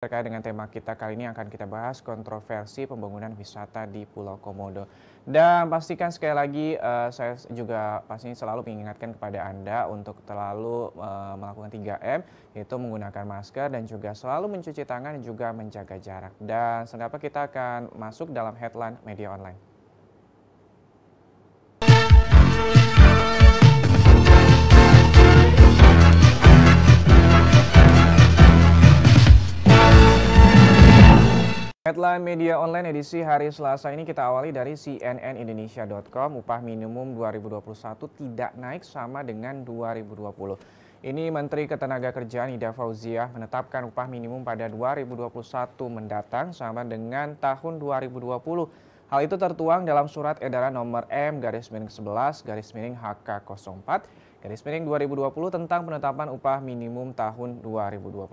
Terkait dengan tema kita kali ini akan kita bahas kontroversi pembangunan wisata di Pulau Komodo. Dan pastikan sekali lagi saya juga pastinya selalu mengingatkan kepada Anda untuk selalu melakukan 3M, yaitu menggunakan masker dan juga selalu mencuci tangan dan juga menjaga jarak. Dan selanjutnya kita akan masuk dalam headline media online. Headline media online edisi hari Selasa ini kita awali dari cnnindonesia.com. Upah minimum 2021 tidak naik sama dengan 2020. Ini Menteri Ketenagakerjaan Ida Fauziah menetapkan upah minimum pada 2021 mendatang sama dengan tahun 2020. Hal itu tertuang dalam surat edaran nomor M-11-HK04-2020 tentang penetapan upah minimum tahun 2021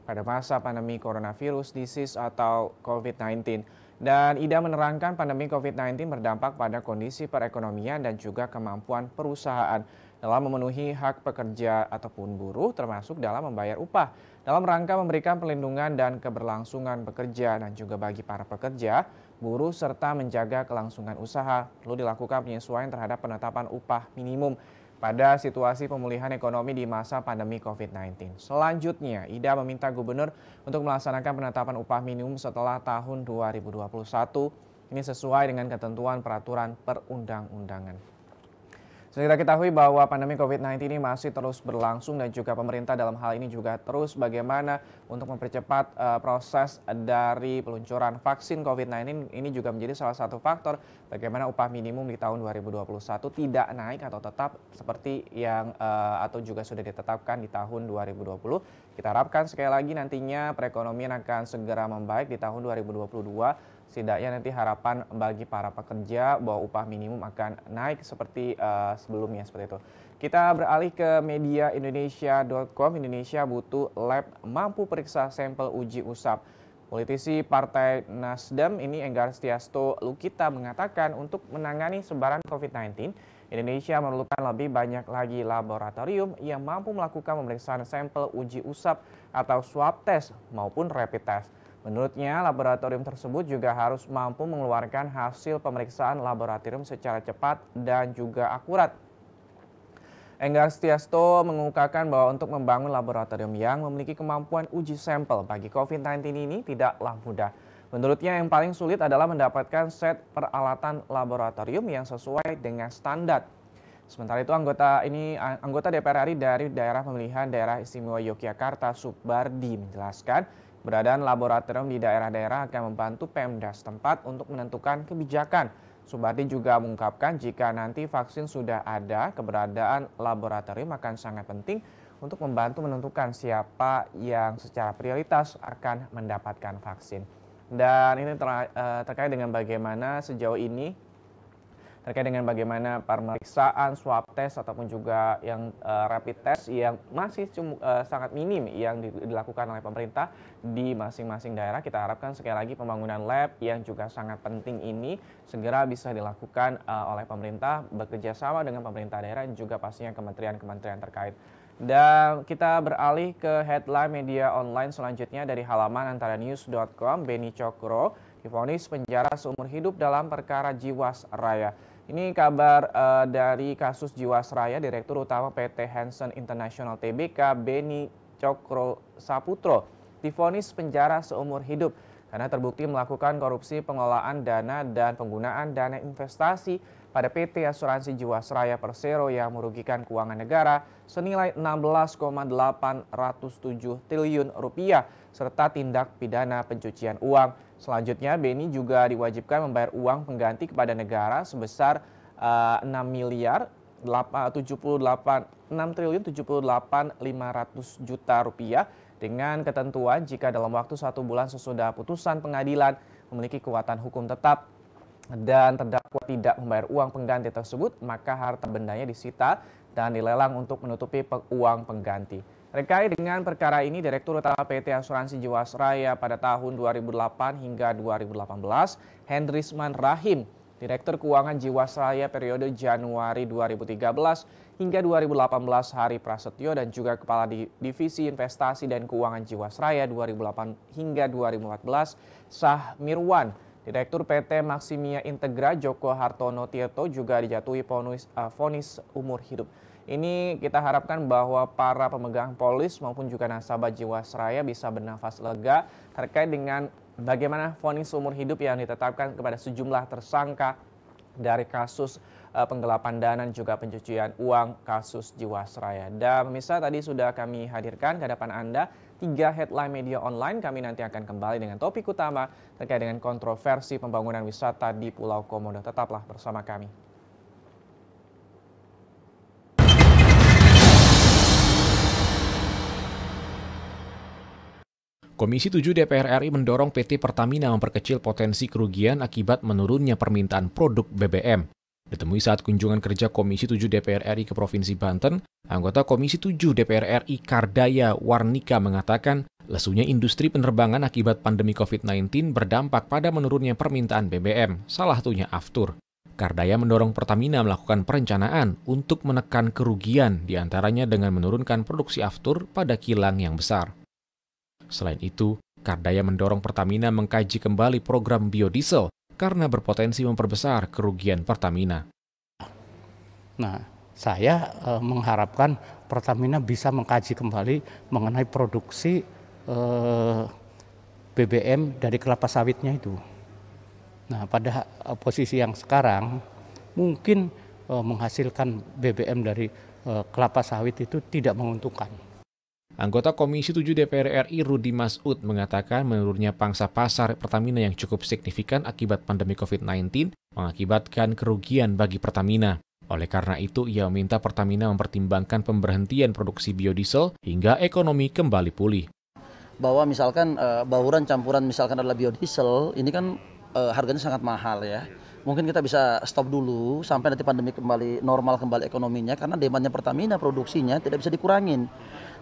pada masa pandemi coronavirus disease atau COVID-19. Dan Ida menerangkan pandemi COVID-19 berdampak pada kondisi perekonomian dan juga kemampuan perusahaan dalam memenuhi hak pekerja ataupun buruh termasuk dalam membayar upah. Dalam rangka memberikan perlindungan dan keberlangsungan pekerja dan juga bagi para pekerja, buruh serta menjaga kelangsungan usaha, perlu dilakukan penyesuaian terhadap penetapan upah minimum pada situasi pemulihan ekonomi di masa pandemi COVID-19. Selanjutnya, Ida meminta gubernur untuk melaksanakan penetapan upah minimum setelah tahun 2021. Ini sesuai dengan ketentuan peraturan perundang-undangan. Seperti kita ketahui bahwa pandemi COVID-19 ini masih terus berlangsung dan juga pemerintah dalam hal ini juga terus bagaimana untuk mempercepat proses dari peluncuran vaksin COVID-19 ini juga menjadi salah satu faktor bagaimana upah minimum di tahun 2021 tidak naik atau tetap seperti yang atau juga sudah ditetapkan di tahun 2020. Kita harapkan sekali lagi nantinya perekonomian akan segera membaik di tahun 2022. Setidaknya nanti harapan bagi para pekerja bahwa upah minimum akan naik seperti sebelumnya seperti itu. Kita beralih ke media Indonesia.com. Indonesia butuh lab mampu periksa sampel uji usap. Politisi Partai Nasdem ini Enggar Tiasto Lukita mengatakan untuk menangani sebaran COVID-19, Indonesia memerlukan lebih banyak lagi laboratorium yang mampu melakukan pemeriksaan sampel uji usap atau swab test maupun rapid test. Menurutnya, laboratorium tersebut juga harus mampu mengeluarkan hasil pemeriksaan laboratorium secara cepat dan juga akurat. Enggar Tiasto mengungkapkan bahwa untuk membangun laboratorium yang memiliki kemampuan uji sampel bagi COVID-19 ini tidaklah mudah. Menurutnya yang paling sulit adalah mendapatkan set peralatan laboratorium yang sesuai dengan standar. Sementara itu anggota DPR RI dari daerah pemilihan daerah istimewa Yogyakarta Subardi menjelaskan keberadaan laboratorium di daerah-daerah akan membantu Pemda setempat untuk menentukan kebijakan. Subardi juga mengungkapkan jika nanti vaksin sudah ada, keberadaan laboratorium akan sangat penting untuk membantu menentukan siapa yang secara prioritas akan mendapatkan vaksin. Dan ini terkait dengan bagaimana sejauh ini terkait dengan bagaimana pemeriksaan swab test ataupun juga yang rapid test yang masih sangat minim yang dilakukan oleh pemerintah di masing-masing daerah. Kita harapkan sekali lagi pembangunan lab yang juga sangat penting ini segera bisa dilakukan oleh pemerintah bekerja sama dengan pemerintah daerah dan juga pastinya kementerian-kementerian terkait. Dan kita beralih ke headline media online selanjutnya dari halaman antaranews.com. Beni Cokro divonis penjara seumur hidup dalam perkara Jiwasraya. Ini kabar dari kasus Jiwasraya. Direktur Utama PT Hansen International Tbk Beni Cokro Saputro divonis penjara seumur hidup karena terbukti melakukan korupsi pengelolaan dana dan penggunaan dana investasi pada PT Asuransi Jiwasraya Persero yang merugikan keuangan negara senilai 16,807 triliun rupiah serta tindak pidana pencucian uang. Selanjutnya, Beni juga diwajibkan membayar uang pengganti kepada negara sebesar 6,78 triliun rupiah dengan ketentuan jika dalam waktu 1 bulan sesudah putusan pengadilan memiliki kekuatan hukum tetap dan terdakwa tidak membayar uang pengganti tersebut, maka harta bendanya disita dan dilelang untuk menutupi uang pengganti. Terkait dengan perkara ini, Direktur Utama PT Asuransi Jiwasraya pada tahun 2008 hingga 2018, Hendrisman Rahim Direktur Keuangan Jiwasraya periode Januari 2013 hingga 2018 Hari Prasetyo dan juga Kepala Divisi Investasi dan Keuangan Jiwasraya 2008 hingga 2014 Sah Mirwan. Direktur PT Maximia Integra Joko Hartono Tirto juga dijatuhi vonis umur hidup. Ini kita harapkan bahwa para pemegang polis maupun juga nasabah Jiwasraya bisa bernafas lega terkait dengan bagaimana vonis umur hidup yang ditetapkan kepada sejumlah tersangka dari kasus penggelapan dana dan juga pencucian uang kasus Jiwasraya. Dan pemirsa, tadi sudah kami hadirkan ke hadapan Anda 3 headline media online. Kami nanti akan kembali dengan topik utama terkait dengan kontroversi pembangunan wisata di Pulau Komodo. Tetaplah bersama kami. Komisi 7 DPR RI mendorong PT Pertamina memperkecil potensi kerugian akibat menurunnya permintaan produk BBM. Ditemui saat kunjungan kerja Komisi 7 DPR RI ke Provinsi Banten, anggota Komisi 7 DPR RI Kardaya Warnika mengatakan lesunya industri penerbangan akibat pandemi COVID-19 berdampak pada menurunnya permintaan BBM, salah satunya aftur. Kardaya mendorong Pertamina melakukan perencanaan untuk menekan kerugian, diantaranya dengan menurunkan produksi aftur pada kilang yang besar. Selain itu, Kardaya mendorong Pertamina mengkaji kembali program biodiesel karena berpotensi memperbesar kerugian Pertamina. Nah, saya mengharapkan Pertamina bisa mengkaji kembali mengenai produksi BBM dari kelapa sawitnya itu. Nah, pada posisi yang sekarang mungkin menghasilkan BBM dari kelapa sawit itu tidak menguntungkan. Anggota Komisi 7 DPR RI Rudi Masud mengatakan menurunnya pangsa pasar Pertamina yang cukup signifikan akibat pandemi COVID-19 mengakibatkan kerugian bagi Pertamina. Oleh karena itu, ia meminta Pertamina mempertimbangkan pemberhentian produksi biodiesel hingga ekonomi kembali pulih. Bahwa misalkan bauran campuran misalkan adalah biodiesel, ini kan harganya sangat mahal ya. Mungkin kita bisa stop dulu sampai nanti pandemi kembali normal kembali ekonominya, karena demandnya Pertamina produksinya tidak bisa dikurangin.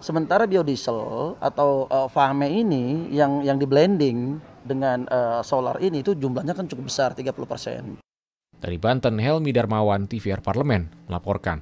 Sementara biodiesel atau fahme ini yang di blending dengan solar ini itu jumlahnya kan cukup besar, 30%. Dari Banten, Helmi Darmawan, TVR Parlemen, melaporkan.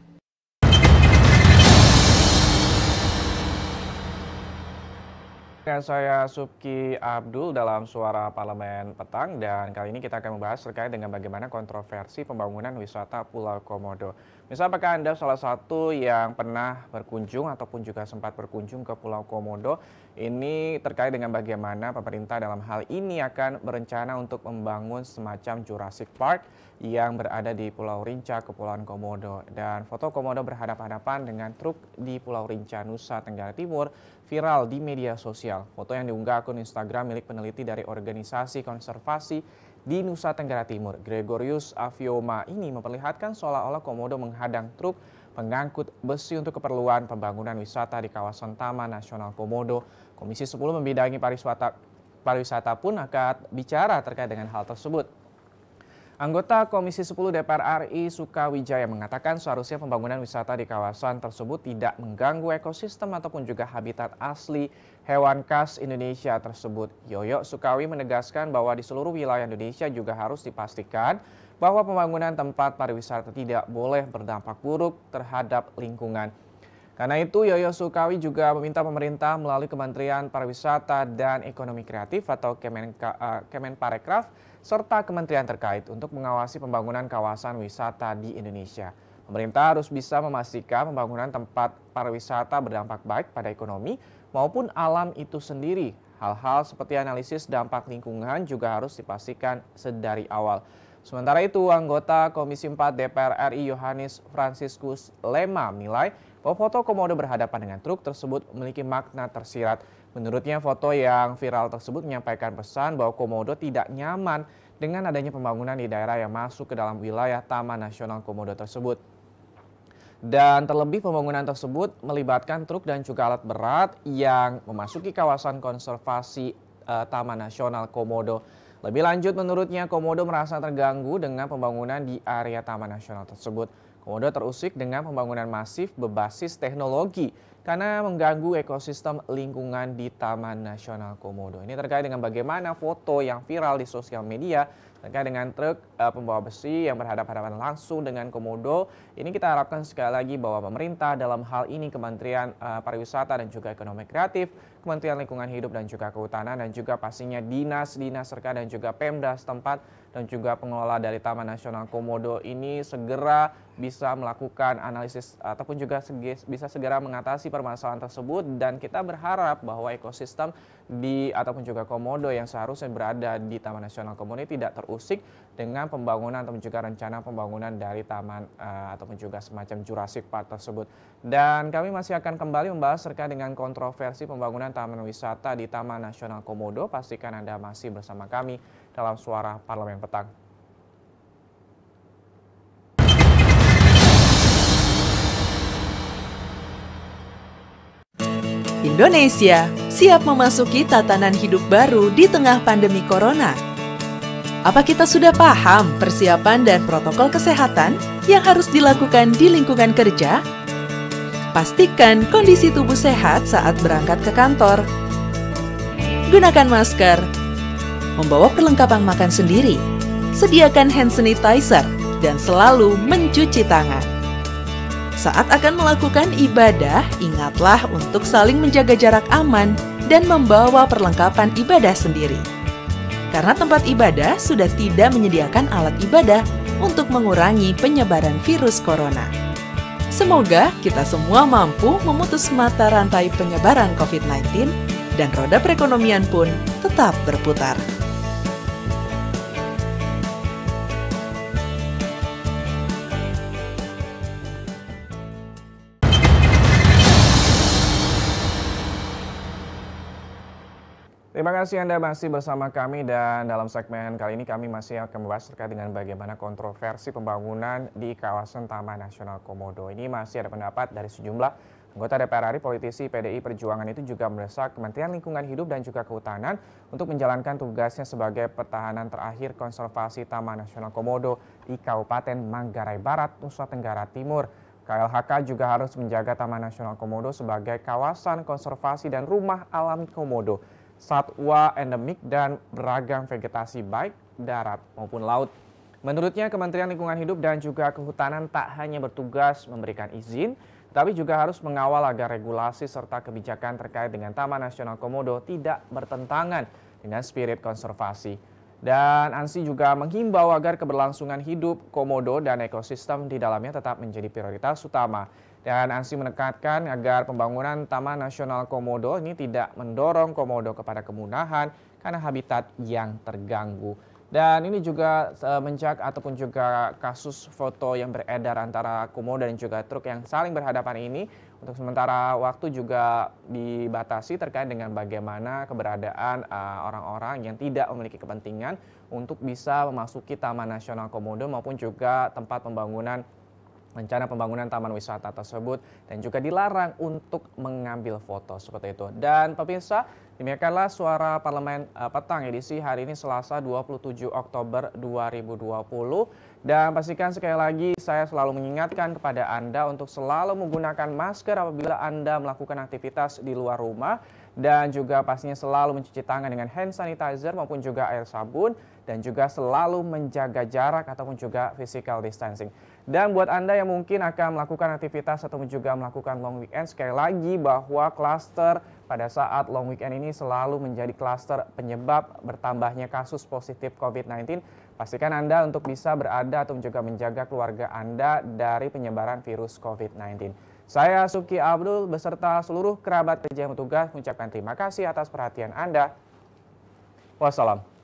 Dengan saya Subki Abdul dalam Suara Parlemen Petang, dan kali ini kita akan membahas terkait dengan bagaimana kontroversi pembangunan wisata Pulau Komodo. Misal, apakah Anda salah satu yang pernah berkunjung ataupun juga sempat berkunjung ke Pulau Komodo? Ini terkait dengan bagaimana pemerintah dalam hal ini akan berencana untuk membangun semacam Jurassic Park yang berada di Pulau Rinca, Kepulauan Komodo. Dan foto Komodo berhadapan-hadapan dengan truk di Pulau Rinca, Nusa Tenggara Timur viral di media sosial. Foto yang diunggah akun Instagram milik peneliti dari organisasi konservasi di Nusa Tenggara Timur, Gregorius Avioma, ini memperlihatkan seolah-olah Komodo menghadang truk pengangkut besi untuk keperluan pembangunan wisata di kawasan Taman Nasional Komodo. Komisi 10 membidangi pariwisata pun akan bicara terkait dengan hal tersebut. Anggota Komisi 10 DPR RI Sukawijaya mengatakan seharusnya pembangunan wisata di kawasan tersebut tidak mengganggu ekosistem ataupun juga habitat asli hewan khas Indonesia tersebut. Yoyo Sukawi menegaskan bahwa di seluruh wilayah Indonesia juga harus dipastikan bahwa pembangunan tempat pariwisata tidak boleh berdampak buruk terhadap lingkungan. Karena itu, Yoyo Sukawi juga meminta pemerintah melalui Kementerian Pariwisata dan Ekonomi Kreatif atau Kemenparekraf serta kementerian terkait untuk mengawasi pembangunan kawasan wisata di Indonesia. Pemerintah harus bisa memastikan pembangunan tempat pariwisata berdampak baik pada ekonomi maupun alam itu sendiri. Hal-hal seperti analisis dampak lingkungan juga harus dipastikan sedari awal. Sementara itu, anggota Komisi 4 DPR RI Yohanes Franciscus Lema menilai bahwa foto Komodo berhadapan dengan truk tersebut memiliki makna tersirat. Menurutnya, foto yang viral tersebut menyampaikan pesan bahwa Komodo tidak nyaman dengan adanya pembangunan di daerah yang masuk ke dalam wilayah Taman Nasional Komodo tersebut. Dan terlebih pembangunan tersebut melibatkan truk dan juga alat berat yang memasuki kawasan konservasi Taman Nasional Komodo. Lebih lanjut, menurutnya Komodo merasa terganggu dengan pembangunan di area Taman Nasional tersebut. Komodo terusik dengan pembangunan masif berbasis teknologi karena mengganggu ekosistem lingkungan di Taman Nasional Komodo. Ini terkait dengan bagaimana foto yang viral di sosial media terkait dengan truk pembawa besi yang berhadapan-hadapan langsung dengan komodo. Ini kita harapkan sekali lagi bahwa pemerintah dalam hal ini Kementerian Pariwisata dan juga Ekonomi Kreatif, Kementerian Lingkungan Hidup dan juga Kehutanan, dan juga pastinya dinas-dinas terkait dan juga Pemda setempat dan juga pengelola dari Taman Nasional Komodo ini segera bisa melakukan analisis ataupun juga bisa segera mengatasi permasalahan tersebut, dan kita berharap bahwa ekosistem ataupun juga komodo yang seharusnya berada di Taman Nasional Komodo ini tidak terusik dengan pembangunan ataupun juga rencana pembangunan dari taman ataupun juga semacam Jurassic Park tersebut. Dan kami masih akan kembali membahas terkait dengan kontroversi pembangunan taman wisata di Taman Nasional Komodo. Pastikan Anda masih bersama kami dalam Suara Parlemen Petang. Indonesia siap memasuki tatanan hidup baru di tengah pandemi corona. Apa kita sudah paham persiapan dan protokol kesehatan yang harus dilakukan di lingkungan kerja? Pastikan kondisi tubuh sehat saat berangkat ke kantor. Gunakan masker. Membawa perlengkapan makan sendiri. Sediakan hand sanitizer dan selalu mencuci tangan. Saat akan melakukan ibadah, ingatlah untuk saling menjaga jarak aman dan membawa perlengkapan ibadah sendiri. Karena tempat ibadah sudah tidak menyediakan alat ibadah untuk mengurangi penyebaran virus corona. Semoga kita semua mampu memutus mata rantai penyebaran COVID-19 dan roda perekonomian pun tetap berputar. Terima kasih Anda masih bersama kami, dan dalam segmen kali ini kami masih akan membahas terkait dengan bagaimana kontroversi pembangunan di kawasan Taman Nasional Komodo. Ini masih ada pendapat dari sejumlah anggota DPR RI, politisi PDI Perjuangan itu juga mendesak Kementerian Lingkungan Hidup dan juga Kehutanan untuk menjalankan tugasnya sebagai pertahanan terakhir konservasi Taman Nasional Komodo di Kabupaten Manggarai Barat, Nusa Tenggara Timur. KLHK juga harus menjaga Taman Nasional Komodo sebagai kawasan konservasi dan rumah alami komodo, satwa endemik dan beragam vegetasi baik darat maupun laut. Menurutnya, Kementerian Lingkungan Hidup dan juga Kehutanan tak hanya bertugas memberikan izin, tapi juga harus mengawal agar regulasi serta kebijakan terkait dengan Taman Nasional Komodo tidak bertentangan dengan spirit konservasi. Dan ANSI juga menghimbau agar keberlangsungan hidup komodo dan ekosistem di dalamnya tetap menjadi prioritas utama. Dan ANSI menekankan agar pembangunan Taman Nasional Komodo ini tidak mendorong komodo kepada kemunahan karena habitat yang terganggu. Dan ini juga semenjak ataupun juga kasus foto yang beredar antara komodo dan juga truk yang saling berhadapan ini, untuk sementara waktu juga dibatasi terkait dengan bagaimana keberadaan orang-orang yang tidak memiliki kepentingan untuk bisa memasuki Taman Nasional Komodo maupun juga tempat rencana pembangunan taman wisata tersebut, dan juga dilarang untuk mengambil foto seperti itu. Dan pemirsa, demikianlah Suara Parlemen Petang edisi hari ini Selasa 27 Oktober 2020. Dan pastikan sekali lagi saya selalu mengingatkan kepada Anda untuk selalu menggunakan masker apabila Anda melakukan aktivitas di luar rumah, dan juga pastinya selalu mencuci tangan dengan hand sanitizer maupun juga air sabun, dan juga selalu menjaga jarak ataupun juga physical distancing. Dan buat Anda yang mungkin akan melakukan aktivitas ataupun juga melakukan long weekend, sekali lagi bahwa klaster pada saat long weekend ini selalu menjadi klaster penyebab bertambahnya kasus positif COVID-19. Pastikan Anda untuk bisa berada atau juga menjaga keluarga Anda dari penyebaran virus COVID-19. Saya Suki Abdul beserta seluruh kerabat kerja yang bertugas mengucapkan terima kasih atas perhatian Anda. Wassalam.